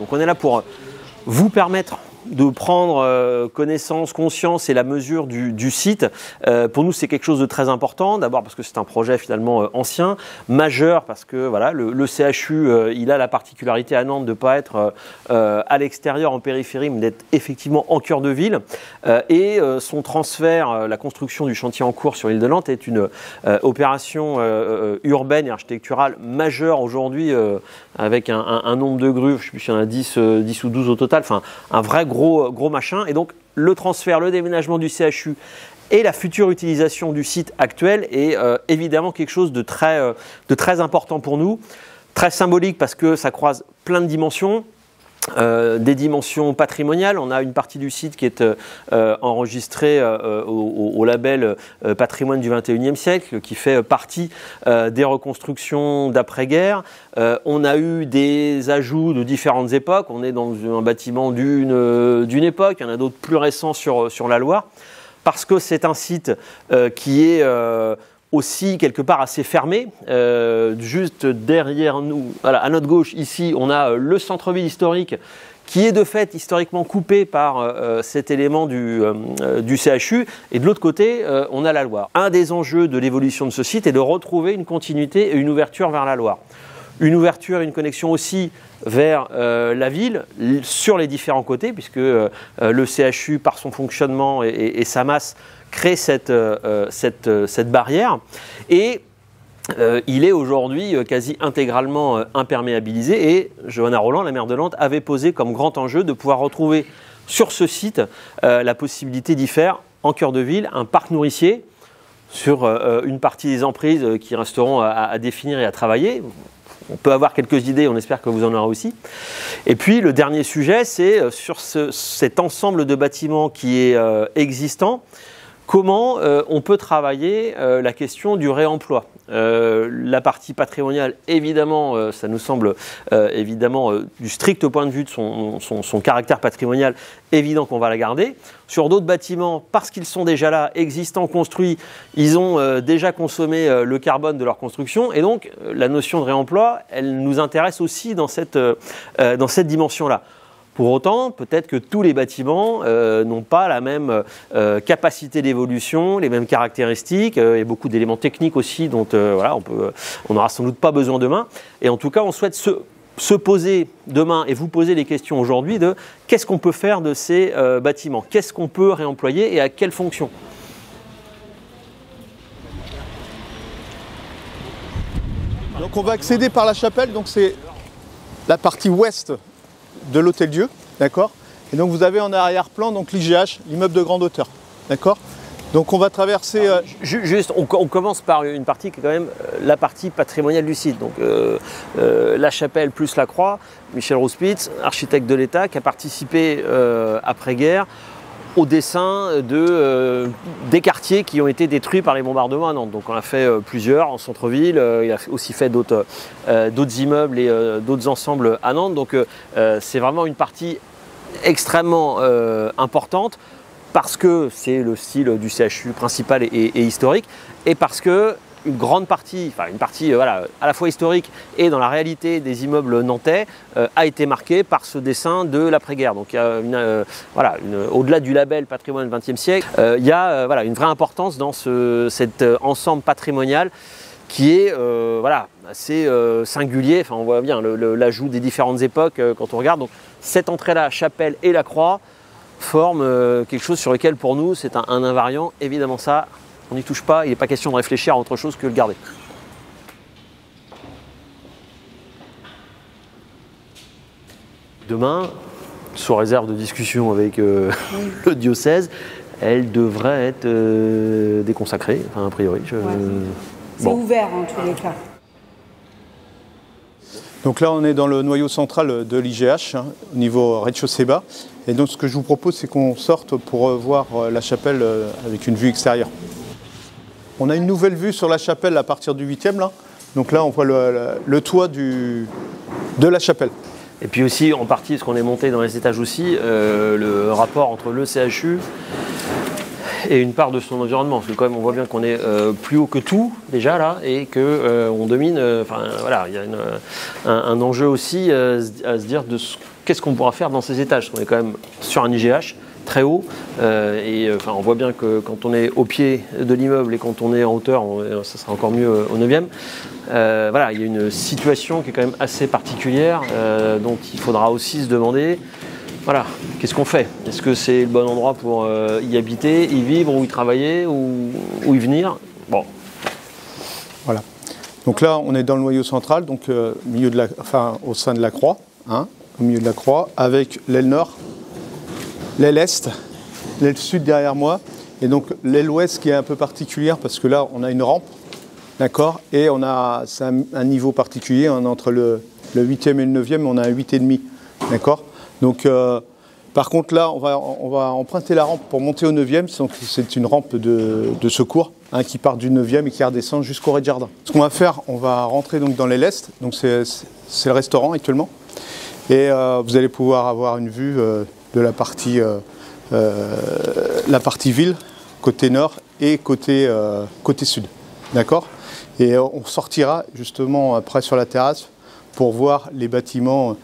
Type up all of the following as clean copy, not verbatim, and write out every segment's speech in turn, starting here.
Donc on est là pour vous permettre de prendre connaissance, conscience et la mesure du site. Pour nous, c'est quelque chose de très important. D'abord parce que c'est un projet finalement ancien, majeur parce que voilà, le CHU, il a la particularité à Nantes de ne pas être à l'extérieur, en périphérie, mais d'être effectivement en cœur de ville. Et son transfert, la construction du chantier en cours sur l'île de Nantes est une opération urbaine et architecturale majeure aujourd'hui, avec un nombre de grues, je ne sais plus s'il y en a 10 ou 12 au total, enfin un vrai gros machin. Et donc le transfert, le déménagement du CHU et la future utilisation du site actuel est évidemment quelque chose de très important pour nous, très symbolique parce que ça croise plein de dimensions. Des dimensions patrimoniales. On a une partie du site qui est enregistrée au label Patrimoine du XXIe siècle, qui fait partie des reconstructions d'après-guerre. On a eu des ajouts de différentes époques. On est dans un bâtiment d'une époque, il y en a d'autres plus récents sur la Loire, parce que c'est un site qui est aussi quelque part assez fermé. Juste derrière nous, voilà, à notre gauche ici, on a le centre-ville historique qui est de fait historiquement coupé par cet élément du CHU, et de l'autre côté, on a la Loire. Un des enjeux de l'évolution de ce site est de retrouver une continuité et une ouverture vers la Loire. Une ouverture et une connexion aussi vers la ville, sur les différents côtés, puisque le CHU, par son fonctionnement et sa masse, crée cette barrière. Et il est aujourd'hui quasi intégralement imperméabilisé. Et Johanna Roland, la maire de Nantes, avait posé comme grand enjeu de pouvoir retrouver sur ce site la possibilité d'y faire, en cœur de ville, un parc nourricier sur une partie des emprises qui resteront à définir et à travailler. On peut avoir quelques idées, on espère que vous en aurez aussi. Et puis le dernier sujet, c'est sur cet ensemble de bâtiments qui est existant, comment on peut travailler la question du réemploi. La partie patrimoniale, évidemment, ça nous semble évidemment du strict point de vue de son caractère patrimonial, évident qu'on va la garder. Sur d'autres bâtiments, parce qu'ils sont déjà là, existants, construits, ils ont déjà consommé le carbone de leur construction, et donc la notion de réemploi, elle nous intéresse aussi dans cette dimension-là. Pour autant, peut-être que tous les bâtiments n'ont pas la même capacité d'évolution, les mêmes caractéristiques, et beaucoup d'éléments techniques aussi dont voilà, on n'aura sans doute pas besoin demain. Et en tout cas, on souhaite se poser demain et vous poser les questions aujourd'hui de qu'est-ce qu'on peut faire de ces bâtiments, qu'est-ce qu'on peut réemployer et à quelle fonction. Donc on va accéder par la chapelle, donc c'est la partie ouest de l'Hôtel-Dieu, d'accord. Et donc vous avez en arrière-plan donc l'IGH, l'immeuble de grande hauteur, d'accord. Donc on va traverser... Juste, on commence par une partie qui est quand même la partie patrimoniale du site. Donc la chapelle plus la croix, Michel Rouspitz, architecte de l'État, qui a participé après-guerre au dessin des quartiers qui ont été détruits par les bombardements à Nantes. Donc on a fait plusieurs en centre-ville, il a aussi fait d'autres immeubles et d'autres ensembles à Nantes. Donc c'est vraiment une partie extrêmement importante parce que c'est le style du CHU principal et historique, et parce que une grande partie, enfin une partie voilà, à la fois historique et dans la réalité des immeubles nantais a été marquée par ce dessin de l'après-guerre. Donc il y a au-delà du label Patrimoine du XXe siècle, il y a voilà, une vraie importance dans cet ensemble patrimonial qui est assez singulier. Enfin, on voit bien l'ajout des différentes époques quand on regarde. Donc cette entrée-là, chapelle et la croix, forment quelque chose sur lequel pour nous c'est un invariant. Évidemment ça, on n'y touche pas, il n'est pas question de réfléchir à autre chose que le garder. Demain, sous réserve de discussion avec le diocèse, elle devrait être déconsacrée, enfin, a priori. C'est ouvert en tous les cas. Donc là, on est dans le noyau central de l'IGH, au niveau rez-de-chaussée bas. Et donc ce que je vous propose, c'est qu'on sorte pour voir la chapelle avec une vue extérieure. On a une nouvelle vue sur la chapelle à partir du 8e, là. Donc là, on voit le toit de la chapelle. Et puis aussi, en partie, parce qu'on est monté dans les étages aussi, le rapport entre le CHU et une part de son environnement. Parce que quand même, on voit bien qu'on est plus haut que tout, déjà, là, et qu'on domine... Enfin, voilà, il y a un enjeu aussi à se dire de ce qu'est-ce qu'on pourra faire dans ces étages? On est quand même sur un IGH très haut, enfin, on voit bien que quand on est au pied de l'immeuble et quand on est en hauteur, ça sera encore mieux au 9e. Voilà, il y a une situation qui est quand même assez particulière, dont il faudra aussi se demander, voilà, qu'est-ce qu'on fait? Est-ce que c'est le bon endroit pour y habiter, y vivre, ou y travailler, ou y venir? Bon. Voilà. Donc là, on est dans le noyau central, donc au sein de la croix, hein, au milieu de la croix, avec l'aile nord, l'aile est, l'aile sud derrière moi, et donc l'aile ouest qui est un peu particulière parce que là, on a une rampe, d'accord, et c'est un niveau particulier, hein, entre le 8e et le 9e, on a un 8,5, d'accord. Donc, par contre, là, on va emprunter la rampe pour monter au 9e, c'est une rampe de secours, hein, qui part du 9e et qui redescend jusqu'au rez-de-jardin. Ce qu'on va faire, on va rentrer donc dans l'aile est, donc c'est le restaurant actuellement, et vous allez pouvoir avoir une vue de la partie ville, côté nord et côté sud, d'accord. Et on sortira justement après sur la terrasse pour voir les bâtiments,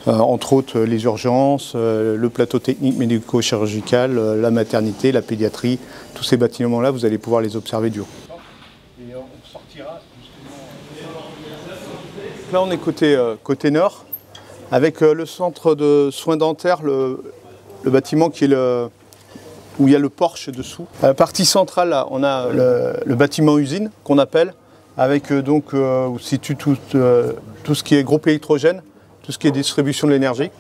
entre autres les urgences, le plateau technique médico-chirurgical, la maternité, la pédiatrie, tous ces bâtiments-là, vous allez pouvoir les observer du haut. Et on sortira justement... Là on est côté nord, avec le centre de soins dentaires, le bâtiment qui est où il y a le porche dessous. À la partie centrale, là, on a le bâtiment usine qu'on appelle, avec donc où se situe tout ce qui est groupe électrogène, tout ce qui est distribution de l'énergie.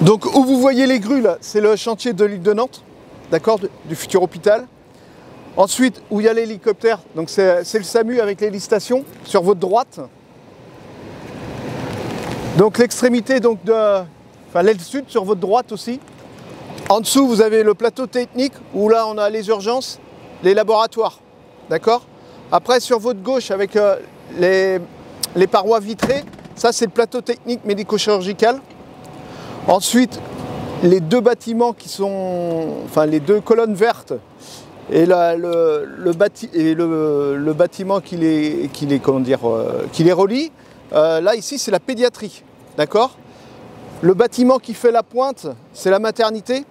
Donc où vous voyez les grues là, c'est le chantier de l'île de Nantes, d'accord, du futur hôpital. Ensuite, où il y a l'hélicoptère, donc c'est le SAMU avec l'hélistation sur votre droite. Donc l'extrémité donc l'aile sud sur votre droite aussi. En dessous, vous avez le plateau technique où là on a les urgences, les laboratoires, d'accord. Après sur votre gauche avec les parois vitrées, ça c'est le plateau technique médico-chirurgical. Ensuite, les deux bâtiments qui sont, enfin les deux colonnes vertes et le bâtiment qui les relie. Là ici c'est la pédiatrie, d'accord. Le bâtiment qui fait la pointe, c'est la maternité.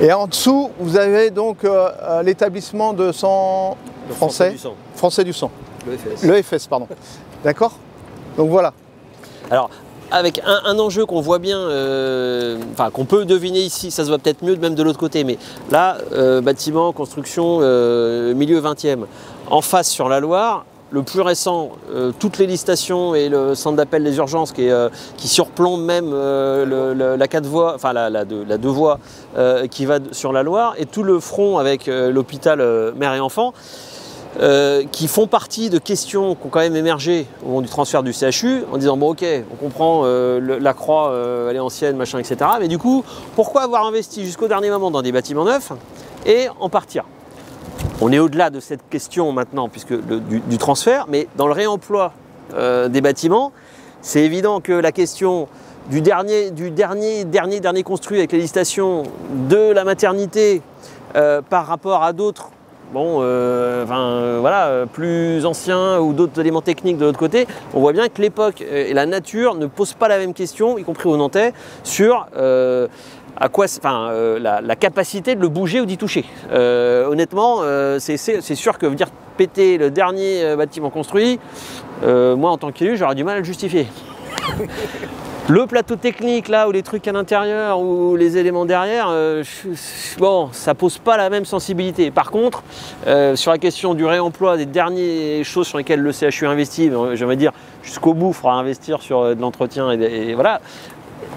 Et en dessous, vous avez donc l'établissement de sang français du sang. L'EFS, pardon. D'accord. Donc voilà. Alors, avec un enjeu qu'on voit bien, qu'on peut deviner ici, ça se voit peut-être mieux même de l'autre côté, mais là, bâtiment, construction, milieu 20e, en face sur la Loire. Le plus récent, toutes les stations et le centre d'appel des urgences qui surplombe même la 4 voies, enfin la 2 voies qui va sur la Loire, et tout le front avec l'hôpital mère et enfant, qui font partie de questions qui ont quand même émergé au moment du transfert du CHU, en disant bon ok, on comprend la croix, elle est ancienne, machin, etc. Mais du coup, pourquoi avoir investi jusqu'au dernier moment dans des bâtiments neufs et en partir? On est au-delà de cette question maintenant, puisque du transfert, mais dans le réemploi des bâtiments, c'est évident que la question du dernier construit avec les licitations, de la maternité par rapport à d'autres, plus anciens ou d'autres éléments techniques de l'autre côté, on voit bien que l'époque et la nature ne posent pas la même question, y compris aux Nantais, sur la capacité de le bouger ou d'y toucher. Honnêtement, c'est sûr que dire péter le dernier bâtiment construit, moi en tant qu'élu, j'aurais du mal à le justifier. Le plateau technique, là, ou les trucs à l'intérieur, ou les éléments derrière, ça pose pas la même sensibilité. Par contre, sur la question du réemploi des dernières choses sur lesquelles le CHU investit, j'aimerais dire jusqu'au bout, il faudra investir sur de l'entretien et voilà.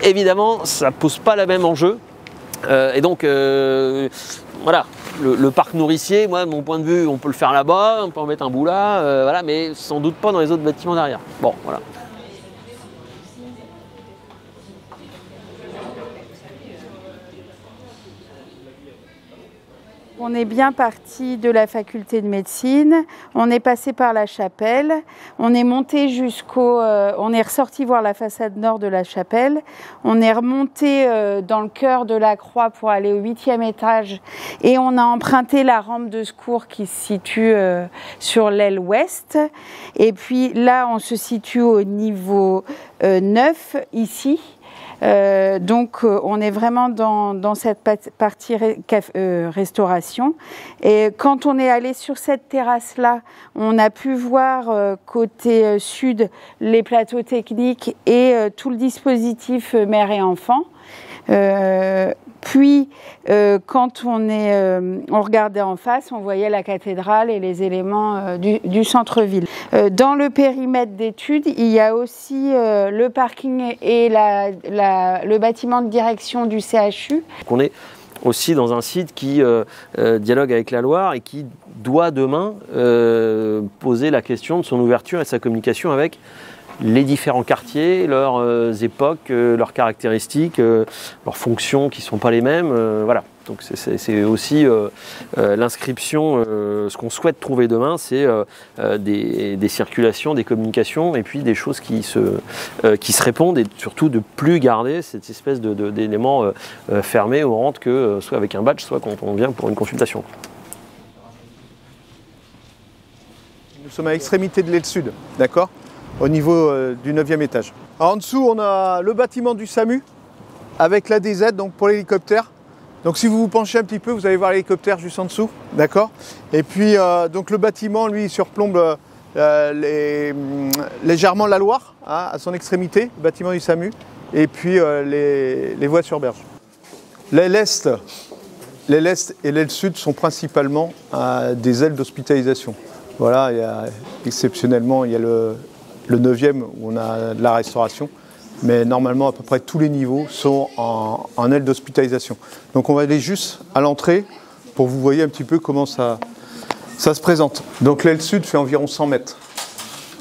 Évidemment, ça pose pas le même enjeu. Et donc, voilà, le parc nourricier, moi, de mon point de vue, on peut le faire là-bas, on peut en mettre un bout là, voilà, mais sans doute pas dans les autres bâtiments derrière. Bon, voilà. On est bien parti de la faculté de médecine, on est passé par la chapelle, on est monté on est ressorti voir la façade nord de la chapelle, on est remonté dans le cœur de la croix pour aller au 8e étage et on a emprunté la rampe de secours qui se situe sur l'aile ouest. Et puis là, on se situe au niveau 9 ici. Donc on est vraiment dans cette partie restauration. Et quand on est allé sur cette terrasse-là, on a pu voir côté sud les plateaux techniques et tout le dispositif mère et enfant. Puis, quand on regardait en face, on voyait la cathédrale et les éléments du centre-ville. Dans le périmètre d'études, il y a aussi le parking et le bâtiment de direction du CHU. On est aussi dans un site qui dialogue avec la Loire et qui doit demain poser la question de son ouverture et de sa communication avec les différents quartiers, leurs époques, leurs caractéristiques, leurs fonctions qui ne sont pas les mêmes. Voilà. Donc c'est aussi l'inscription, ce qu'on souhaite trouver demain, c'est des circulations, des communications et puis des choses qui se répondent et surtout de plus garder cette espèce d'éléments fermés où on rentre que soit avec un badge, soit quand on vient pour une consultation. Nous sommes à l'extrémité de l'aile sud, d'accord ? Au niveau du 9e étage. Alors, en dessous, on a le bâtiment du SAMU avec l'ADZ, donc pour l'hélicoptère. Donc si vous vous penchez un petit peu, vous allez voir l'hélicoptère juste en dessous, d'accord ? Et puis donc le bâtiment, lui, il surplombe légèrement la Loire, hein, à son extrémité, le bâtiment du SAMU, et puis les voies sur berge. L'aile est et l'aile sud sont principalement des ailes d'hospitalisation. Voilà, exceptionnellement, il y a le 9e où on a de la restauration, mais normalement à peu près tous les niveaux sont en aile d'hospitalisation. Donc on va aller juste à l'entrée pour que vous voyez un petit peu comment ça se présente. Donc l'aile sud fait environ 100 mètres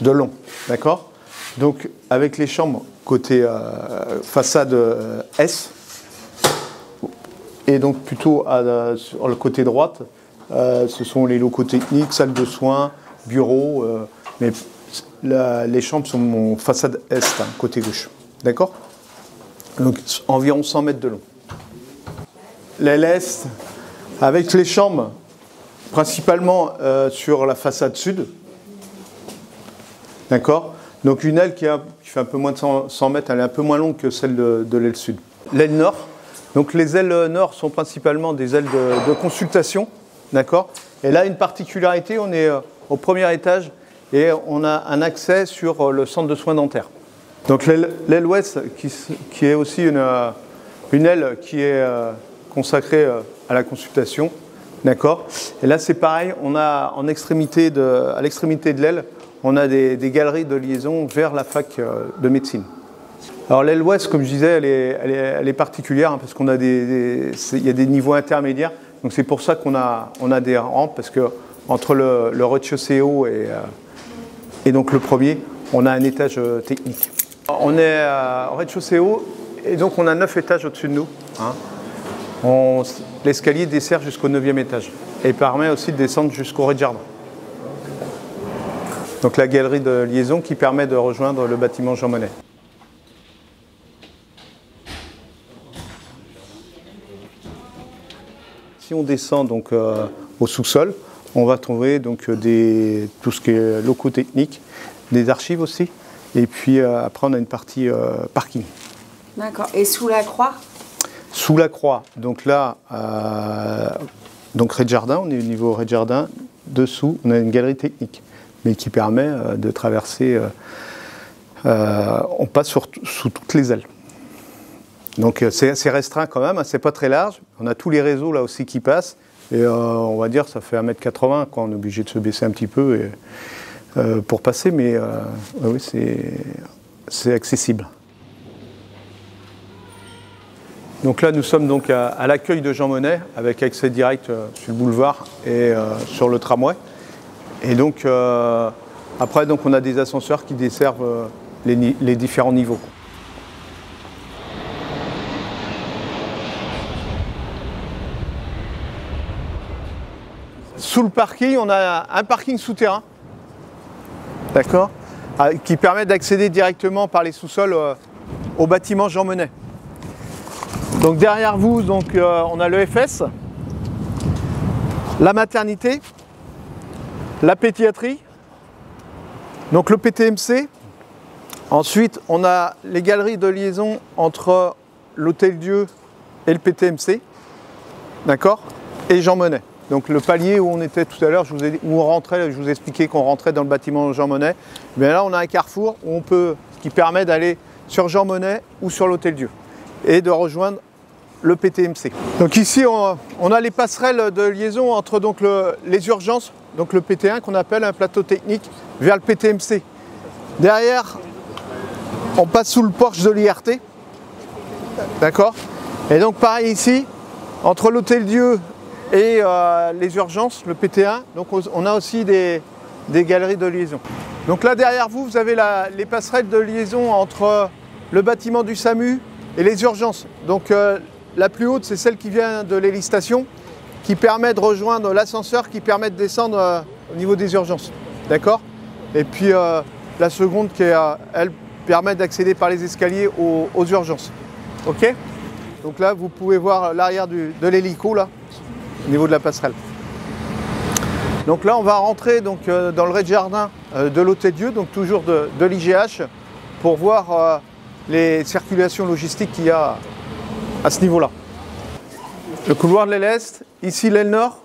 de long, d'accord ? Donc avec les chambres côté façade S, et donc plutôt sur le côté droite, ce sont les locaux techniques, salle de soins, bureaux, mais les chambres sont façade Est, hein, côté gauche. D'accord ? Donc environ 100 mètres de long. L'aile Est, avec les chambres, principalement sur la façade sud. D'accord ? Donc une aile qui fait un peu moins de 100 mètres, elle est un peu moins longue que celle de l'aile sud. L'aile Nord, donc les ailes Nord sont principalement des ailes de consultation. D'accord ? Et là, une particularité, on est au premier étage et on a un accès sur le centre de soins dentaires. Donc l'aile ouest, qui est aussi une aile qui est consacrée à la consultation. D'accord ? Et là, c'est pareil, on a à l'extrémité de l'aile, on a des galeries de liaison vers la fac de médecine. Alors l'aile ouest, comme je disais, elle est particulière, hein, parce qu'on a il y a des niveaux intermédiaires. Donc c'est pour ça qu'on a des rampes, parce que entre le rez-de-chaussée haut et donc le premier, on a un étage technique. On est au rez-de-chaussée haut et donc on a 9 étages au-dessus de nous. Hein. L'escalier dessert jusqu'au 9e étage et permet aussi de descendre jusqu'au rez-de-jardin. Donc la galerie de liaison qui permet de rejoindre le bâtiment Jean Monnet. Si on descend donc au sous-sol, on va trouver donc tout ce qui est locaux techniques, des archives aussi, et puis après on a une partie parking. D'accord. Et sous la croix ? Sous la croix, donc là, donc rez-de-jardin, on est au niveau rez-de-jardin. Dessous, on a une galerie technique, mais qui permet de traverser. On passe sous toutes les ailes. Donc c'est restreint quand même, c'est pas très large. On a tous les réseaux là aussi qui passent. Et on va dire ça fait 1,80 m quand on est obligé de se baisser un petit peu pour passer, mais oui, c'est accessible. Donc là nous sommes donc à l'accueil de Jean Monnet avec accès direct sur le boulevard et sur le tramway. Et donc après donc, on a des ascenseurs qui desservent les différents niveaux. Sous le parking, on a un parking souterrain, d'accord, qui permet d'accéder directement par les sous-sols au bâtiment Jean Monnet. Donc derrière vous, donc, on a l'EFS, la maternité, la pédiatrie, donc le PTMC, Ensuite, on a les galeries de liaison entre l'Hôtel-Dieu et le PTMC, d'accord, et Jean Monnet. Donc le palier où on était tout à l'heure, où on rentrait, je vous ai expliqué qu'on rentrait dans le bâtiment Jean Monnet. Mais là, on a un carrefour où qui permet d'aller sur Jean Monnet ou sur l'Hôtel-Dieu et de rejoindre le PTMC. Donc ici, on a les passerelles de liaison entre donc les urgences, donc le PT1 qu'on appelle un plateau technique, vers le PTMC. Derrière, on passe sous le porche de l'IRT, d'accord. Et donc pareil ici, entre l'Hôtel-Dieu et les urgences, le PT1, donc on a aussi des galeries de liaison. Donc là derrière vous, vous avez les passerelles de liaison entre le bâtiment du SAMU et les urgences. Donc la plus haute, c'est celle qui vient de l'hélistation, qui permet de rejoindre l'ascenseur, qui permet de descendre au niveau des urgences. D'accord. Et puis la seconde, elle permet d'accéder par les escaliers aux urgences. Ok. Donc là, vous pouvez voir l'arrière de l'hélico, là, au niveau de la passerelle. Donc là, on va rentrer donc, dans le rez-de-jardin de l'Hôtel-Dieu, donc toujours de l'IGH, pour voir les circulations logistiques qu'il y a à ce niveau-là. Le couloir de l'aile Est, ici l'aile Nord.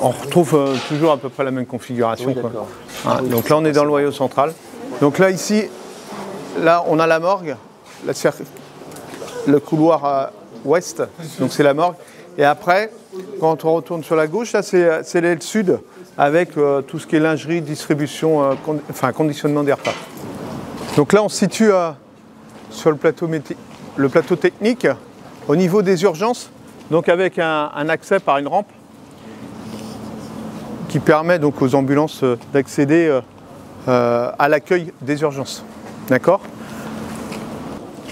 On retrouve toujours à peu près la même configuration. Oui, quoi. Ah, donc là, on est dans le noyau central. Donc là, ici, là, on a la morgue, le couloir ouest, donc c'est la morgue. Et après, quand on retourne sur la gauche, là, c'est l'aile sud, avec tout ce qui est lingerie, distribution, conditionnement des repas. Donc là, on se situe sur le plateau technique, au niveau des urgences, donc avec un accès par une rampe, qui permet donc aux ambulances d'accéder à l'accueil des urgences. D'accord.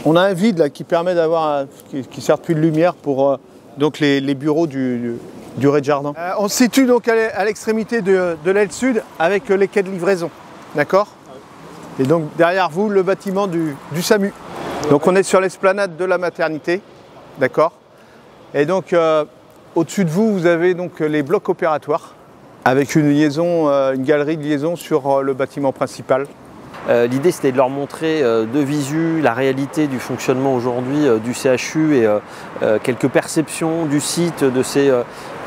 On a un vide là qui permet d'avoir, qui sert de puits de lumière pour donc les bureaux du rez-de-jardin. On se situe donc à l'extrémité de l'aile sud avec les quais de livraison. D'accord. Et donc derrière vous le bâtiment du SAMU. Donc on est sur l'esplanade de la maternité. D'accord. Et donc au-dessus de vous, vous avez donc les blocs opératoires avec une galerie de liaison sur le bâtiment principal. L'idée, c'était de leur montrer de visu la réalité du fonctionnement aujourd'hui du CHU et quelques perceptions du site, de ses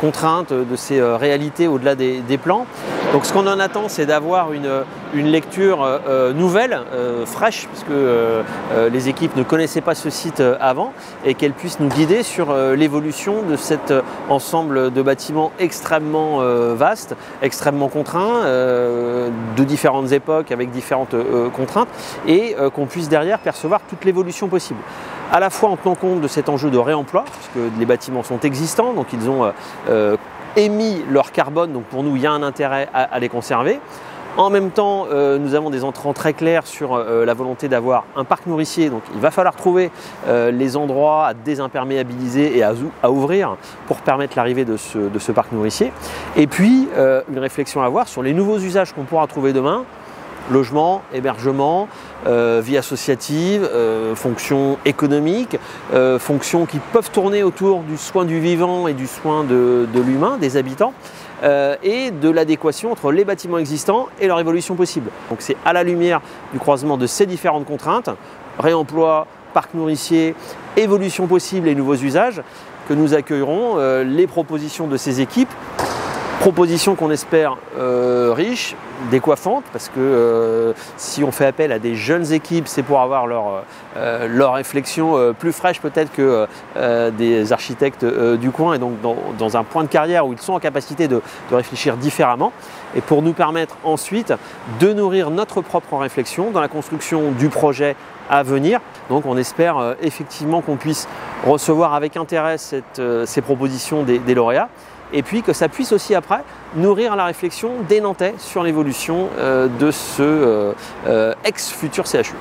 contraintes, de ses réalités au-delà des plans. Donc ce qu'on en attend, c'est d'avoir une lecture nouvelle, fraîche, puisque les équipes ne connaissaient pas ce site avant, et qu'elles puissent nous guider sur l'évolution de cet ensemble de bâtiments extrêmement vaste, extrêmement contraint, de différentes époques, avec différentes contraintes, et qu'on puisse derrière percevoir toute l'évolution possible. À la fois en tenant compte de cet enjeu de réemploi, puisque les bâtiments sont existants, donc ils ont émis leur carbone, donc pour nous il y a un intérêt à les conserver. En même temps, nous avons des entrants très clairs sur la volonté d'avoir un parc nourricier, donc il va falloir trouver les endroits à désimperméabiliser et à ouvrir pour permettre l'arrivée de ce parc nourricier. Et puis une réflexion à avoir sur les nouveaux usages qu'on pourra trouver demain. Logement, hébergement, vie associative, fonctions économiques, fonctions qui peuvent tourner autour du soin du vivant et du soin de l'humain, des habitants, et de l'adéquation entre les bâtiments existants et leur évolution possible. Donc c'est à la lumière du croisement de ces différentes contraintes, réemploi, parc nourricier, évolution possible et nouveaux usages, que nous accueillerons les propositions de ces équipes. Proposition qu'on espère riche, décoiffante, parce que si on fait appel à des jeunes équipes, c'est pour avoir leur réflexion plus fraîche peut-être que des architectes du coin, et donc dans un point de carrière où ils sont en capacité de réfléchir différemment, et pour nous permettre ensuite de nourrir notre propre réflexion dans la construction du projet à venir. Donc on espère effectivement qu'on puisse recevoir avec intérêt ces propositions des lauréats, et puis que ça puisse aussi après nourrir la réflexion des Nantais sur l'évolution de ce ex-futur CHU.